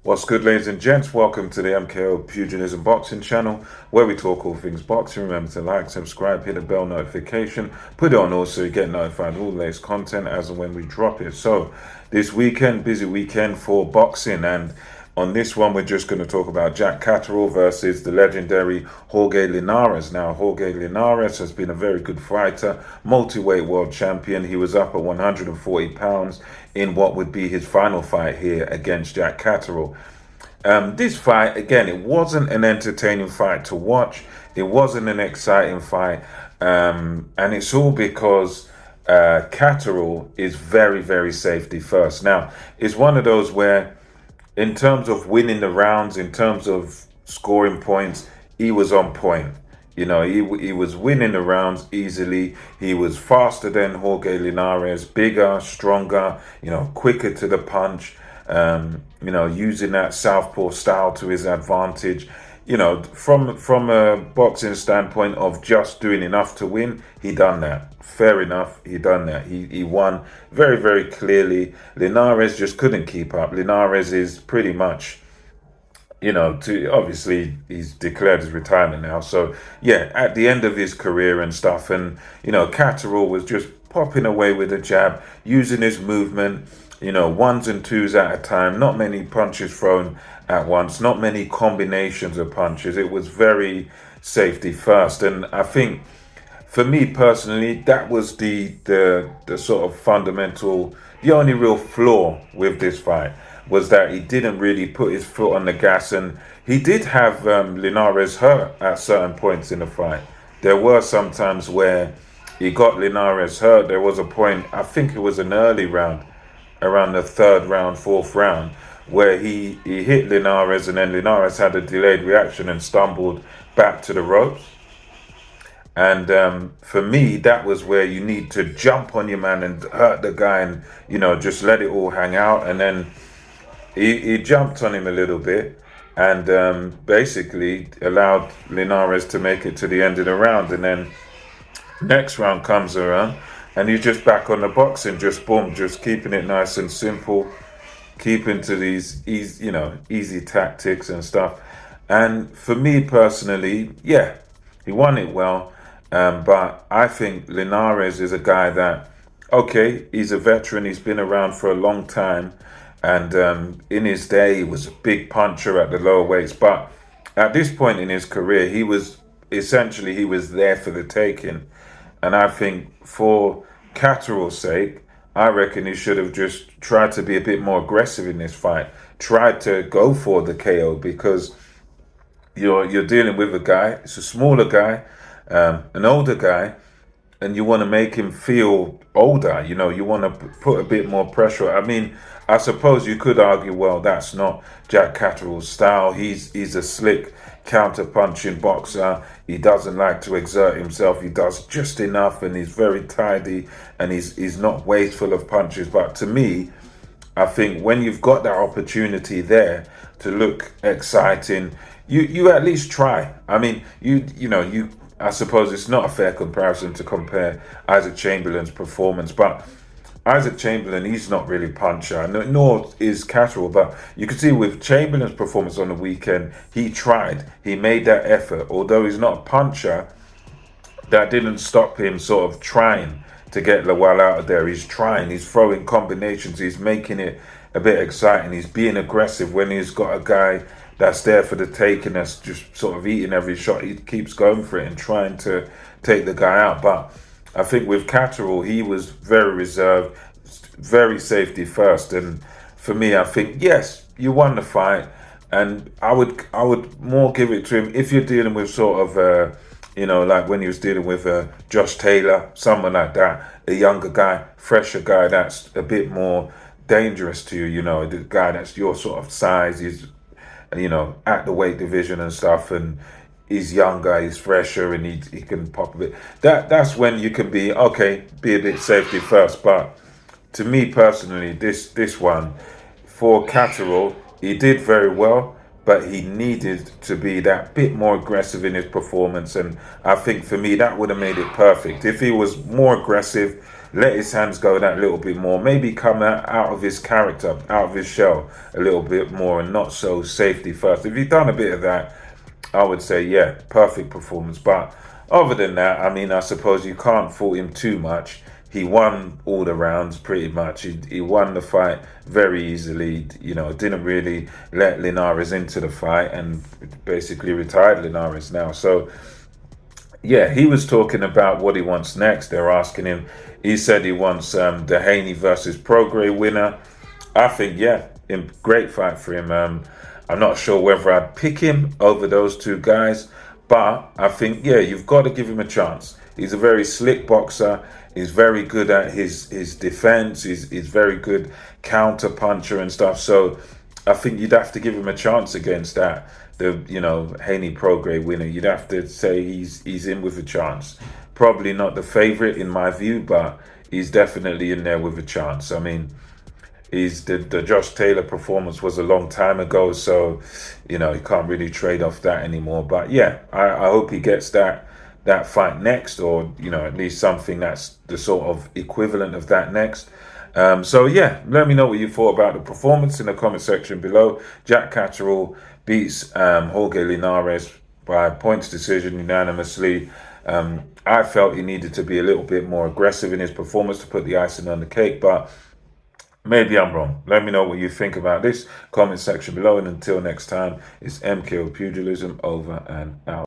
What's good, ladies and gents? Welcome to the MKO Pugilism Boxing channel, where we talk all things boxing. Remember to like, subscribe, hit the bell notification, put it on all so you get notified of all the latest content as and when we drop it. So, this weekend, busy weekend for boxing, and on this one, we're just going to talk about Jack Catterall versus the legendary Jorge Linares. Now, Jorge Linares has been a very good fighter, multi-weight world champion. He was up at 140 pounds in what would be his final fight here against Jack Catterall. This fight, again, it wasn't an entertaining fight to watch. It wasn't an exciting fight. And it's all because Catterall is very, very safety first. Now, it's one of those where in terms of winning the rounds, in terms of scoring points, he was on point. You know, he was winning the rounds easily. He was faster than Jorge Linares, bigger, stronger, quicker to the punch, using that southpaw style to his advantage. From a boxing standpoint of just doing enough to win, he done that. Fair enough, he done that. He won very, very clearly. Linares just couldn't keep up. Linares is pretty much, obviously he's declared his retirement now. So yeah, at the end of his career and stuff, and Catterall was just popping away with a jab, using his movement, ones and twos at a time, not many punches thrown at once, not many combinations of punches. It was very safety first. And I think for me personally, that was the sort of fundamental, the only real flaw with this fight was that he didn't really put his foot on the gas, and he did have Linares hurt at certain points in the fight. There were some times where he got Linares hurt. There was a point, I think it was an early round, around the third round, fourth round, where he hit Linares, and then Linares had a delayed reaction and stumbled back to the ropes. And for me, that was where you need to jump on your man and hurt the guy and, just let it all hang out. And then he jumped on him a little bit and basically allowed Linares to make it to the end of the round. And then next round comes around and he's just back on the boxing, just boom, just keeping it nice and simple, keeping to these easy tactics and stuff. And for me personally, yeah, he won it well. But I think Linares is a guy that, okay, he's a veteran, he's been around for a long time. And in his day, he was a big puncher at the lower weights. But at this point in his career, he was there for the taking. And I think for Catterall's sake, I reckon he should have just tried to be a bit more aggressive in this fight. Tried to go for the KO, because you're dealing with a guy, it's a smaller guy, an older guy, and you want to make him feel older. You want to put a bit more pressure. I mean, I suppose you could argue, well, that's not Jack Catterall's style. He's a slick counter-punching boxer. He doesn't like to exert himself. He does just enough, and he's very tidy, and he's not wasteful of punches. But to me, I think when you've got that opportunity there to look exciting, you at least try. I mean, I suppose it's not a fair comparison to compare Isaac Chamberlain's performance, but Isaac Chamberlain, he's not really puncher, nor is Catterall. But you can see with Chamberlain's performance on the weekend, he tried, he made that effort. Although he's not a puncher, that didn't stop him sort of trying to get Lawal out of there. He's trying, he's throwing combinations, he's making it a bit exciting, he's being aggressive when he's got a guy that's there for the taking, that's just sort of eating every shot. He keeps going for it and trying to take the guy out. But I think with Catterall, he was very reserved, very safety first. And for me, I think, yes, you won the fight. And I would more give it to him if you're dealing with sort of, like when he was dealing with Josh Taylor, someone like that, a younger guy, fresher guy that's a bit more dangerous to you, the guy that's your sort of size, he's at the weight division and stuff, and he's younger, he's fresher, and he can pop a bit. That's when you can be a bit safety first. But to me personally, this one for Catterall, he did very well, but he needed to be that bit more aggressive in his performance. And I think for me, that would have made it perfect. If he was more aggressive, let his hands go that little bit more, maybe come out of his character, out of his shell a little bit more, and not so safety first. If he'd done a bit of that, I would say, yeah, perfect performance. But other than that, I mean, I suppose you can't fault him too much. He won all the rounds pretty much. He won the fight very easily. You know, didn't really let Linares into the fight, and basically retired Linares now. So yeah, he was talking about what he wants next. They're asking him. He said he wants the Haney versus Prograis winner. I think, yeah, great fight for him. I'm not sure whether I'd pick him over those two guys, but I think, yeah, you've got to give him a chance. He's a very slick boxer. He's very good at his defense. He's very good counter puncher and stuff. So I think you'd have to give him a chance against that. The Haney Prograis winner. You'd have to say he's in with a chance. Probably not the favorite in my view, but he's definitely in there with a chance. I mean, the Josh Taylor performance was a long time ago, so you can't really trade off that anymore. But yeah, I hope he gets that fight next, or at least something that's the sort of equivalent of that next. So yeah, let me know what you thought about the performance in the comment section below. Jack Catterall beats Jorge Linares by points decision unanimously. I felt he needed to be a little bit more aggressive in his performance to put the icing on the cake, but maybe I'm wrong. Let me know what you think about this. Comment section below, and until next time, it's MKO Pugilism over and out.